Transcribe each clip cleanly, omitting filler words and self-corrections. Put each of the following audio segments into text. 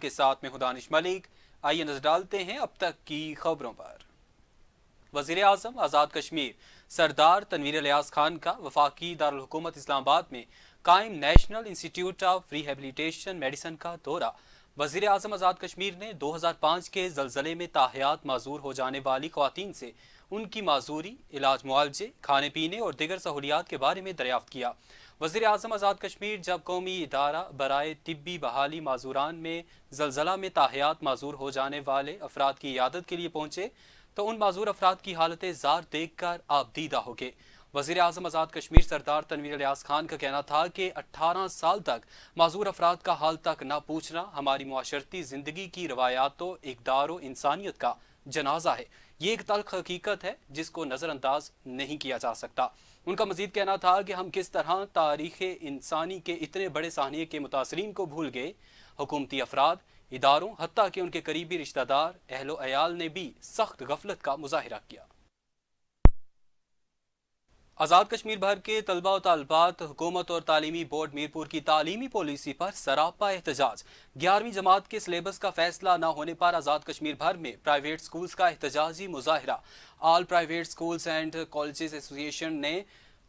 کے ساتھ میں ہوں دانش ملک۔ آئیے نظر ڈالتے ہیں اب تک کی خبروں پر۔ وزیر اعظم آزاد کشمیر سردار تنویر الیاس خان کا وفاقی دارالحکومت اسلام آباد میں قائم national institute of rehabilitation medicine کا دورہ۔ وزیر اعظم آزاد کشمیر نے 2005 کے زلزلے میں تاحیات معذور ہو جانے والی خواتین سے ان کی معذوری، علاج معالجے، کھانے پینے اور دیگر سہولیات کے بارے میں دریافت کیا۔ وزیر اعظم آزاد کشمیر جب قومی ادارہ برائے طبی بحالی معذوران میں زلزلہ میں تاحیات معذور ہو جانے والے افراد کی عیادت کے لیے پہنچے تو ان معذور افراد کی حالت زار دیکھ کر آپ دیدہ ہو گئے۔ وزیر اعظم آزاد کشمیر سردار تنویر الیاس خان کا کہنا تھا کہ 18 سال تک معذور افراد کا حال تک نہ پوچھنا ہماری معاشرتی زندگی کی روایات و اقدار و انسانیت کا جنازہ ہے۔ یہ ایک تلخ حقیقت ہے جس کو نظر انداز نہیں کیا جا سکتا۔ ان کا مزید کہنا تھا کہ ہم کس طرح تاریخ انسانی کے اتنے بڑے سانحے کے متاثرین کو بھول گئے۔ حکومتی افراد، اداروں، حتیٰ کہ ان کے قریبی رشتہ دار، اہل و عیال نے بھی سخت غفلت کا مظاہرہ کیا۔ آزاد کشمیر بھر کے طلبہ و طالبات حکومت اور تعلیمی بورڈ میرپور کی تعلیمی پالیسی پر سراپا احتجاج۔ 11ویں جماعت کے سلیبس کا فیصلہ نہ ہونے پر آزاد کشمیر بھر میں پرائیویٹ سکولز کا احتجاجی مظاہرہ۔ آل پرائیویٹ سکولز اینڈ کالجز ایسوسی ایشن نے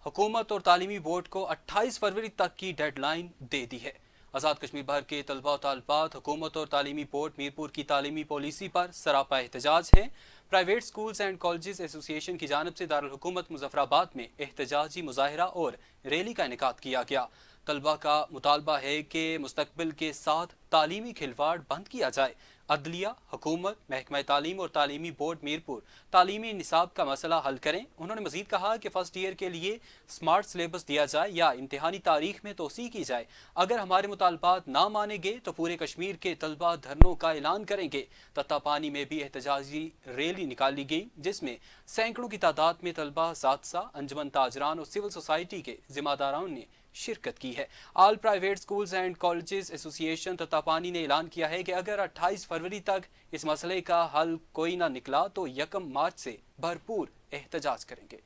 حکومت اور تعلیمی بورڈ کو 28 فروری تک کی ڈیڈ لائن دے دی ہے۔ آزاد کشمیر بھر کے طلبہ و طالبات حکومت اور تعلیمی بورڈ میرپور کی تعلیمی پالیسی پر سراپا احتجاج ہیں۔ پرائیویٹ سکولز اینڈ کالجز ایسوسی ایشن کی جانب سے دارالحکومت مظفر آباد میں احتجاجی مظاہرہ اور ریلی کا انعقاد کیا گیا۔ طلبہ کا مطالبہ ہے کہ مستقبل کے ساتھ تعلیمی کھلواڑ بند کیا جائے۔ عدلیہ، حکومت، محکمہ تعلیم اور تعلیمی بورڈ میرپور تعلیمی نصاب کا مسئلہ حل کریں۔ انہوں نے مزید کہا کہ فرسٹ ایئر کے لیے سمارٹ سلیبس دیا جائے یا امتحانی تاریخ میں توسیع کی جائے۔ اگر ہمارے مطالبات نہ مانے گے تو پورے کشمیر کے طلبہ دھرنوں کا اعلان کریں گے۔ تتا پانی میں بھی احتجاجی ریلی نکالی گئی جس میں سینکڑوں کی تعداد میں طلبہ، اساتذہ، انجمن تاجران اور سول سوسائٹی کے ذمہ داران نے شرکت کی ہے۔ آل پرائیویٹ سکولز اینڈ کالجز ایسوسی ایشن تتا پانی نے اعلان کیا ہے کہ اگر 28 فروری تک اس مسئلے کا حل کوئی نہ نکلا تو 1 مارچ سے بھرپور احتجاج کریں گے۔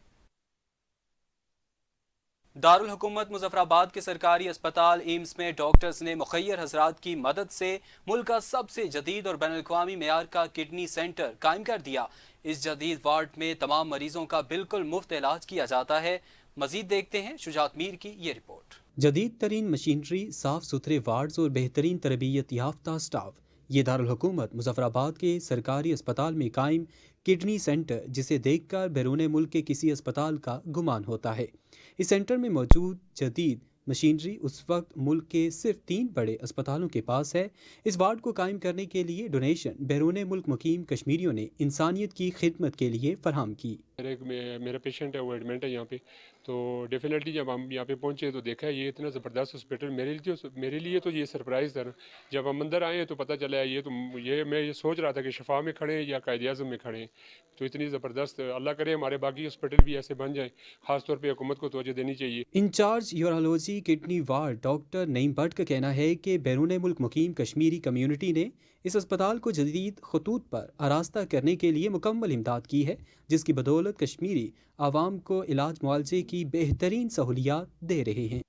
دارالحکومت مظفر آباد کے سرکاری اسپتال ایمز میں ڈاکٹرز نے مخیر حضرات کی مدد سے ملک کا سب سے جدید اور بین الاقوامی معیار کا کڈنی سینٹر قائم کر دیا۔ اس جدید وارڈ میں تمام مریضوں کا بالکل مفت علاج کیا جاتا ہے۔ مزید دیکھتے ہیں شجاعت میر کی یہ رپورٹ۔ جدید ترین مشینری، صاف ستھرے وارڈز اور بہترین تربیت یافتہ سٹاف، یہ دارالحکومت مظفر آباد کے سرکاری اسپتال میں قائم کڈنی سینٹر جسے دیکھ کر بیرون ملک کے کسی اسپتال کا گمان ہوتا ہے۔ اس سینٹر میں موجود جدید مشینری اس وقت ملک کے صرف 3 بڑے اسپتالوں کے پاس ہے۔ اس وارڈ کو قائم کرنے کے لیے ڈونیشن بیرون ملک مقیم کشمیریوں نے انسانیت کی خدمت کے لیے فراہم کی۔ میرا پیشنٹ ہے، وہ ایڈمنٹ ہے یہاں پہ، تو ڈیفینیٹلی جب ہم یہاں پہ پہنچے تو دیکھا یہ اتنا زبردست ہاسپٹل میرے لیے تو یہ سرپرائز تھا۔ جب ہم اندر آئے تو پتہ چلا یہ میں یہ سوچ رہا تھا کہ شفا میں کھڑے ہیں یا قائد اعظم میں کھڑے ہیں، تو اتنی زبردست، اللہ کرے ہمارے باقی ہاسپٹل بھی ایسے بن جائیں، خاص طور پہ حکومت کو توجہ دینی چاہیے۔ Incharge urology kidney ward doctor Naeem Butt کا کہنا ہے کہ بیرون ملک مقیم کشمیری کمیونٹی نے اس اسپتال کو جدید خطوط پر آراستہ کرنے کے لیے مکمل امداد کی ہے، جس کی بدولت کشمیری عوام کو علاج معالجے کی بہترین سہولیات دے رہے ہیں۔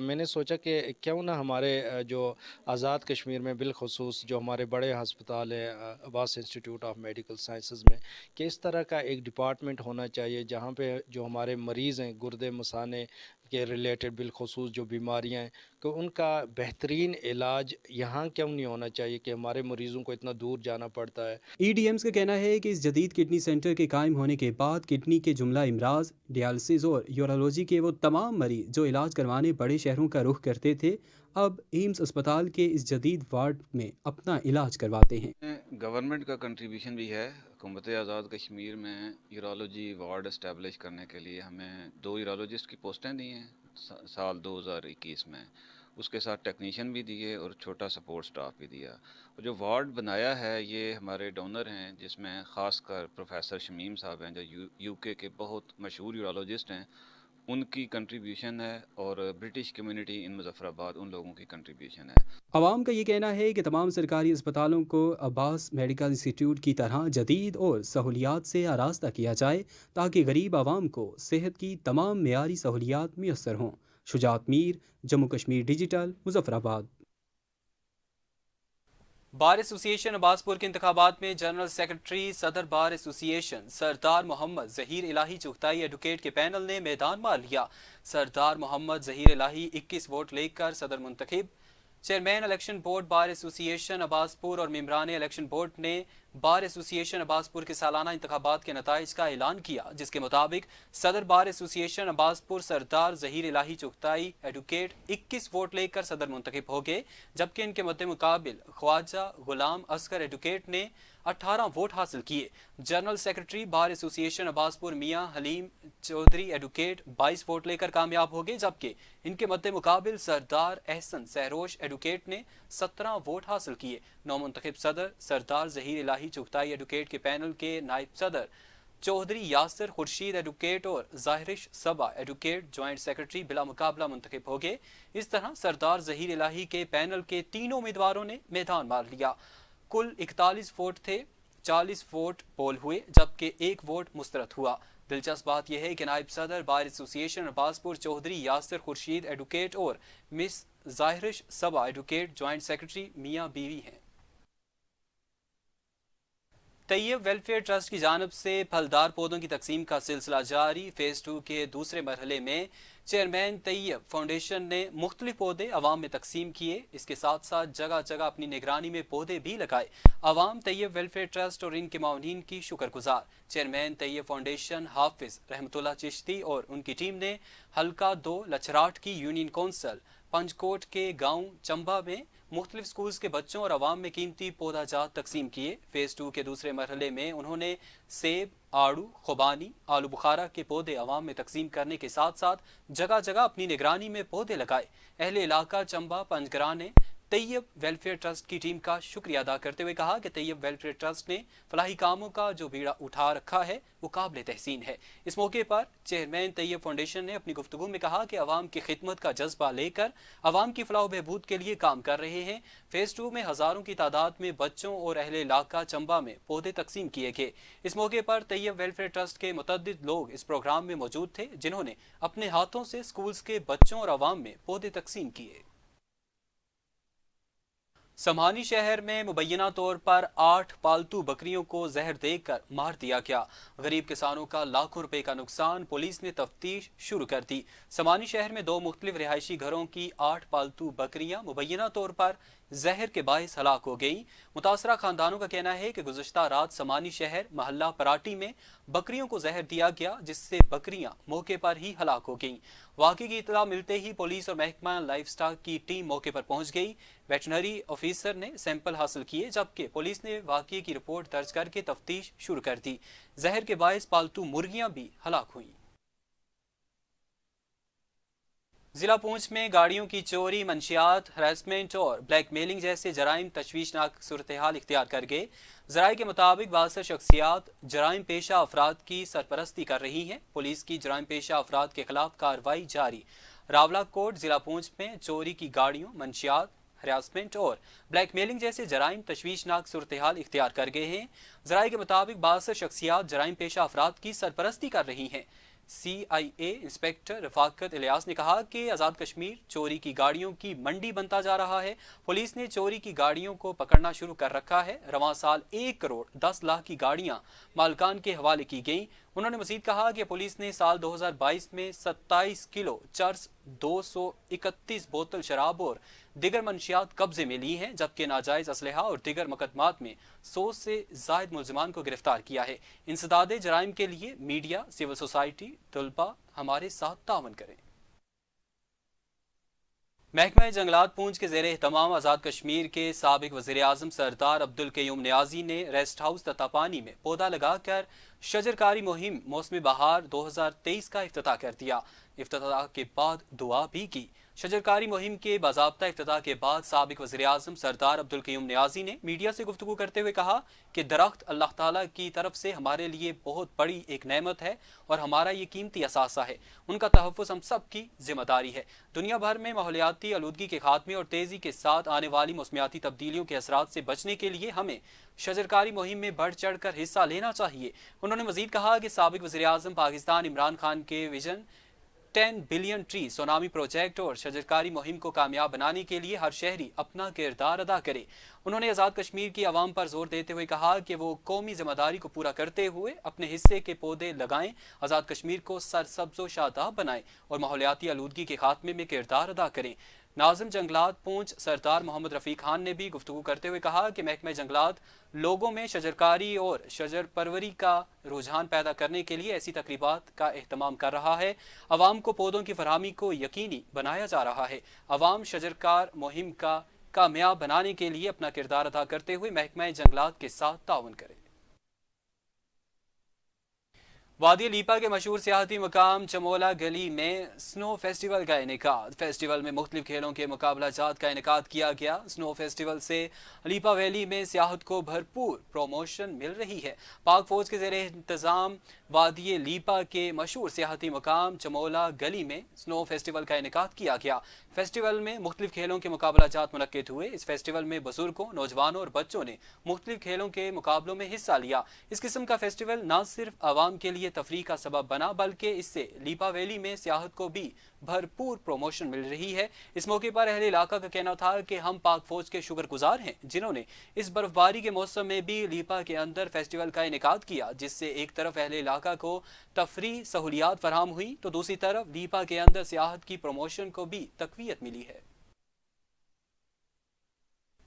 میں نے سوچا کہ کیوں نہ ہمارے جو آزاد کشمیر میں بالخصوص جو ہمارے بڑے ہسپتال ہیں، عباس انسٹیٹیوٹ آف میڈیکل سائنسز میں، کہ اس طرح کا ایک ڈپارٹمنٹ ہونا چاہیے جہاں پہ جو ہمارے مریض ہیں گردے مثانے کے ریلیٹڈ بالخصوص جو بیماریاں ہیں، کہ ان کا بہترین علاج یہاں کیوں نہیں ہونا چاہیے کہ ہمارے مریضوں کو اتنا دور جانا پڑتا ہے۔ ای ڈی ایمز کا کہنا ہے کہ اس جدید کڈنی سینٹر کے قائم ہونے کے بعد کڈنی کے جملہ امراض، ڈیالسس اور یورولوجی کے وہ تمام مریض جو علاج کروانے بڑے شہروں کا رخ کرتے تھے اب ایمز اسپتال کے اس جدید وارڈ میں اپنا علاج کرواتے ہیں۔ گورنمنٹ کا کنٹریبیوشن بھی ہے۔ حکومت آزاد کشمیر میں یورولوجی وارڈ اسٹیبلش کرنے کے لیے ہمیں 2 یورولوجسٹ کی پوسٹیں دی ہیں سال 2021 میں، اس کے ساتھ ٹیکنیشین بھی دیے اور چھوٹا سپورٹ سٹاف بھی دیا۔ اور جو وارڈ بنایا ہے یہ ہمارے ڈونر ہیں، جس میں خاص کر پروفیسر شمیم صاحب ہیں جو یو کے بہت مشہور یورولوجسٹ ہیں، ان کی کنٹریبیوشن ہے، اور برٹش کمیونٹی ان مظفر آباد ان لوگوں کی کنٹریبیوشن ہے۔ عوام کا یہ کہنا ہے کہ تمام سرکاری اسپتالوں کو عباس میڈیکل انسٹیٹیوٹ کی طرح جدید اور سہولیات سے آراستہ کیا جائے تاکہ غریب عوام کو صحت کی تمام معیاری سہولیات میسر ہوں۔ شجاعت میر، جموں کشمیر ڈیجیٹل، مظفر آباد۔ बार एसोसिएशन अब्बासपुर के इंतखाबात में जनरल सेक्रेटरी सदर bar association Sardar Mohammad Zaheer Ilahi Chughtai advocate के पैनल ने मैदान मार लिया। सरदार मोहम्मद जहीर इलाही 21 वोट लेकर सदर मुंतखब। Chairman election board bar association Abbaspur और मेम्बरान इलेक्शन बोर्ड ने बार एसोसिएशन अब्बासपुर के सालाना इंतखाबात के नताइज का ऐलान किया, जिसके मुताबिक सदर bar association Abbaspur Sardar Zaheer Ilahi Chughtai advocate 21 vote लेकर सदर मुंतखब हो गए, जबकि इनके मद्दे मुकाबिल ख्वाजा गुलाम असगर एडवोकेट ने 18 वोट हासिल किए। General secretary bar association Abbaspur Mian Haleem Chaudhry advocate 22 vote लेकर कामयाब हो गए, जबकि इनके मद्दे मुकाबिल सरदार एहसन सहरोश एडवोकेट ने 17 वोट हासिल किए। नौमुंतखब सदर सरदार जहीर इलाही चुगताई एडवोकेट के पैनल के नायब सदर चौधरी यासिर खुर्शीद एडवोकेट और Zarish Saba advocate joint secretary बिला मुकाबला मुंतखब हो गए। इस तरह सरदार जहीर इलाही के पैनल के तीनों उम्मीदवारों ने मैदान मार लिया। कुल 41 वोट थे, 40 वोट पोल हुए, जबकि 1 वोट मुस्तरद हुआ। दिलचस्प बात यह है कि नायब सदर bar association Abbaspur Chaudhry Yasir Khurshid advocate और miss Zahirish Saba advocate joint secretary मियां बीवी हैं। तैयब वेलफेयर ट्रस्ट की जानिब से फलदार पौधों की तकसीम का सिलसिला जारी। फेज़ 2 के दूसरे मरहले में चेयरमैन तैयब फाउंडेशन ने मुख्तलिफ पौधे अवाम में तकसीम किए। इसके साथ साथ जगह जगह अपनी निगरानी में पौधे भी लगाए। अवाम तैयब वेलफेयर ट्रस्ट और इनके माउनीन की शुक्रगुजार। चेयरमैन तैयब फाउंडेशन हाफिज रहमतुल्लाह चिश्ती और उनकी टीम ने हल्का 2 लचराट की यूनियन कौंसल पंचकोट के गांव चंबा में मुख्तलिफ स्कूल्स के बच्चों और अवाम में कीमती पौधा जात तकसीम किए। फेज़ 2 के दूसरे मरहले में उन्होंने सेब, आड़ू, खुबानी, आलू बुखारा के पौधे अवाम में तकसीम करने के साथ साथ जगह जगह अपनी निगरानी में पौधे लगाए। अहले इलाका चंबा पंजगरा ने तैयब वेलफेयर ट्रस्ट की टीम का शुक्रिया अदा करते हुए कहा कि तैयब वेलफेयर ट्रस्ट ने फलाही कामों का जो बीड़ा उठा रखा है वो काबिल तहसीन है। इस मौके पर चेयरमैन तैयब फाउंडेशन ने अपनी गुफ्तगू में कहा कि अवाम की खिदमत का जज्बा लेकर अवाम की फलाह बहबूद के लिए काम कर रहे हैं। फेज़ 2 में हज़ारों की तादाद में बच्चों और अहले इलाका चंबा में पौधे तकसीम किए गए। इस मौके पर तैयब वेलफेयर ट्रस्ट के मुतअद्दिद लोग इस प्रोग्राम में मौजूद थे, जिन्होंने अपने हाथों से स्कूल्स के बच्चों और अवाम में पौधे तकसीम किए। समानी शहर में मुबैना तौर पर 8 पालतू बकरियों को जहर देकर मार दिया गया। गरीब किसानों का लाखों रुपए का नुकसान। पुलिस ने तफ्तीश शुरू कर दी। समानी शहर में 2 मुख्तलिफ रिहायशी घरों की 8 पालतू बकरियां मुबैना तौर पर जहर के बायस हलाक हो गई। मुतासरा खानदानों का कहना है कि गुज़श्ता रात समानी शहर महल्ला पराटी में बकरियों को जहर दिया गया, जिससे बकरियां मौके पर ही हलाक हो गईं। वाक़े की इत्तला मिलते ही पुलिस और महकमा लाइफ स्टॉक की टीम मौके पर पहुंच गई। वेटनरी ऑफिसर ने सैंपल हासिल किए, जबकि पुलिस ने वाक़े की रिपोर्ट दर्ज करके तफ्तीश शुरू कर दी। जहर के बायस पालतू मुर्गियां भी हलाक हुई। जिला पूंछ में गाड़ियों की चोरी, मंशियात, हरासमेंट और ब्लैकमेलिंग जैसे जराइम तशवीशनाक सूरत हाल इख्तियार कर गए। ज़राए के मुताबिक 62 शख्सियात जराइम पेशा अफराद की सरपरस्ती कर रही हैं। पुलिस की जराइम पेशा अफराद के खिलाफ कार्रवाई जारी। रावला कोट जिला पूंछ में चोरी की गाड़ियों, मंशियात, हरासमेंट और ब्लैकमेलिंग जैसे जराइम तशवीशनाक सूरत हाल इख्तियार कर गए हैं। ज़राए के मुताबिक 62 शख्सियात जराइम पेशा अफराद की सरपरस्ती कर रही हैं। CIA इंस्पेक्टर रफाकत इलियास ने कहा कि आज़ाद कश्मीर चोरी की गाड़ियों की मंडी बनता जा रहा है। पुलिस ने चोरी की गाड़ियों को पकड़ना शुरू कर रखा है। रवां साल 1 करोड़ 10 लाख की गाड़ियां मालकान के हवाले की गईं। उन्होंने मजीद कहा कि पुलिस ने साल 2022 में 27 किलो चर्स, 231 बोतल शराब और दिगर मंशियात कब्जे में ली हैं, जबकि नाजायज असलहा और दिगर मुकदमात में 100 से जायद मुलजिमान को गिरफ्तार किया है। इंसदादे जराइम के लिए मीडिया, सिविल सोसाइटी, तलबा हमारे साथ तावन करें। महकमा जंगलात पूंछ के ज़ेरे एहतमाम आज़ाद कश्मीर के साबिक वज़ीर आज़म सरदार अब्दुल क़य्यूम नियाज़ी ने रेस्ट हाउस ततापानी में पौधा लगाकर शजरकारी मुहिम मौसम बहार 2023 का इफ्तिताह कर दिया। इफ्तिताह के बाद दुआ भी की। शजरकारी मुहिम के बाज़ाब्ता इफ्तिताह के बाद साबिक वज़ीर आज़म सरदार अब्दुल क़य्यूम नियाज़ी ने मीडिया से गुफ्तगू करते हुए कहा कि दरख्त अल्लाह ताला की तरफ से हमारे लिए बहुत बड़ी एक नेमत है और हमारा ये कीमती असासा है। उनका तहफ़्फ़ुज़ हम सब की जिम्मेदारी है। दुनिया भर में माहौलियाती आलूदगी के खात्मे और तेज़ी के साथ आने वाली मौसमियाती तब्दीलियों के असरात से बचने के लिए हमें शजरकारी मुहिम में बढ़ चढ़ कर हिस्सा लेना चाहिए। उन्होंने मज़ीद कहा कि साबिक वज़ीर आज़म पाकिस्तान इमरान खान के vision 10 billion tree tsunami project और शजरकारी मुहिम को कामयाब बनाने के लिए हर शहरी अपना किरदार अदा करे। उन्होंने आज़ाद कश्मीर की आवाम पर जोर देते हुए कहा कि वो कौमी जिम्मेदारी को पूरा करते हुए अपने हिस्से के पौधे लगाएं, आज़ाद कश्मीर को सरसब्ज़ो शादाब बनाएं और माहौलियाती आलूदगी के खात्मे में किरदार अदा करें। नाज़िम जंगलात पूंछ सरदार मोहम्मद रफ़ीक खान ने भी गुफ्तगू करते हुए कहा कि महकमा जंगलात लोगों में शजरकारी और शजर परवरी का रुझान पैदा करने के लिए ऐसी तकरीबात का एहतमाम कर रहा है। अवाम को पौधों की फरहमी को यकीनी बनाया जा रहा है। अवाम शजरकार मुहिम का कामयाब बनाने के लिए अपना किरदार अदा करते हुए महकमा जंगलात के साथ ताउन करे। वादी लीपा के मशहूर सियाहती मकाम चमोला गली में स्नो फेस्टिवल का इनेकाद। फेस्टिवल में मुख्तलिफ खेलों के मुकाबला जात का इनेकाद किया गया। स्नो फेस्टिवल से लीपा वैली में सियाहत को भरपूर प्रोमोशन मिल रही है। पाक फौज के ज़ेरे इंतज़ाम वादी लीपा के मशहूर सियाहती मकाम चमोला गली में स्नो फेस्टिवल का इनेकाद किया गया। फेस्टिवल में मुख्तलिफ खेलों के मुकाबला जात मुनक्किद हुए। इस फेस्टिवल में बुजुर्गों, नौजवानों और बच्चों ने मुख्तलिफ खेलों के मुकाबलों में हिस्सा लिया। इस किस्म का फेस्टिवल न सिर्फ आवाम के लिए तफरीह का सबब बना, बल्कि इससे लीपा वैली में सियाहत को भी भरपूर प्रोमोशन मिल रही है। इस मौके पर अहले इलाका का कहना था कि हम पाक फौज के शुक्रगुजार हैं जिन्होंने इस बर्फबारी के मौसम में भी लीपा के अंदर फेस्टिवल का इनेकाद किया, जिससे एक तरफ अहले इलाका को तफरीह सहूलियात फराहम हुई तो दूसरी तरफ लीपा के अंदर सियाहत की प्रमोशन को भी तकवीयत मिली है।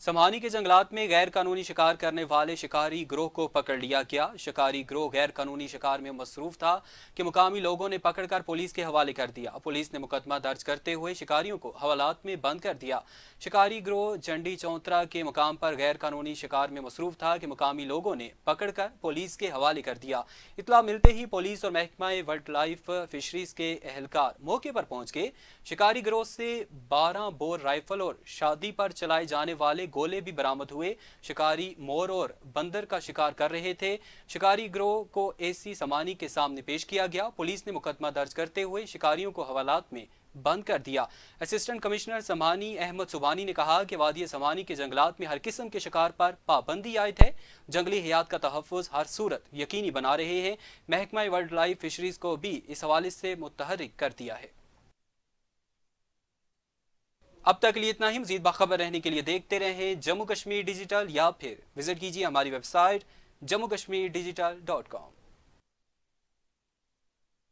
समानी के जंगलात में गैर कानूनी शिकार करने वाले शिकारी गिरोह को पकड़ लिया गया। शिकारी गिरोह गैर कानूनी शिकार में मसरूफ था कि मुकामी लोगों ने पकड़कर पुलिस के हवाले कर दिया। पुलिस ने मुकदमा दर्ज करते हुए शिकारियों को हवालात में बंद कर दिया। शिकारी गिरोह जंडी चौंतरा के मुकाम पर गैर कानूनी शिकार में मसरूफ था कि मुकामी लोगों ने पकड़कर पुलिस के हवाले कर दिया। इतला मिलते ही पुलिस और महकमा वाइल्ड लाइफ फिशरीज के एहलकार मौके पर पहुंच गए। शिकारी गिरोह से 12 बोर राइफल और शादी पर चलाए जाने वाले गोले भी बरामद हुए। शिकारी मोर और बंदर का शिकार कर रहे थे। शिकारी गिरोह को एसी समानी के सामने पेश किया गया। पुलिस ने मुकदमा दर्ज करते हुए शिकारियों को हवालात में बंद कर दिया। असिस्टेंट कमिश्नर समानी अहमद सुबानी ने कहा कि वादी समानी के जंगलात में हर किस्म के शिकार पर पाबंदी आयद है। जंगली हयात का तहफ़्फ़ुज़ हर सूरत यकीनी बना रहे हैं। महकमा वाइल्ड लाइफ फिशरीज को भी इस हवाले से मुतहर्रिक कर दिया है। अब तक के लिए इतना ही। मज़ीद बाखबर रहने के लिए देखते रहें जम्मू कश्मीर डिजिटल या फिर विजिट कीजिए हमारी वेबसाइट jammukashmeerdigital.com।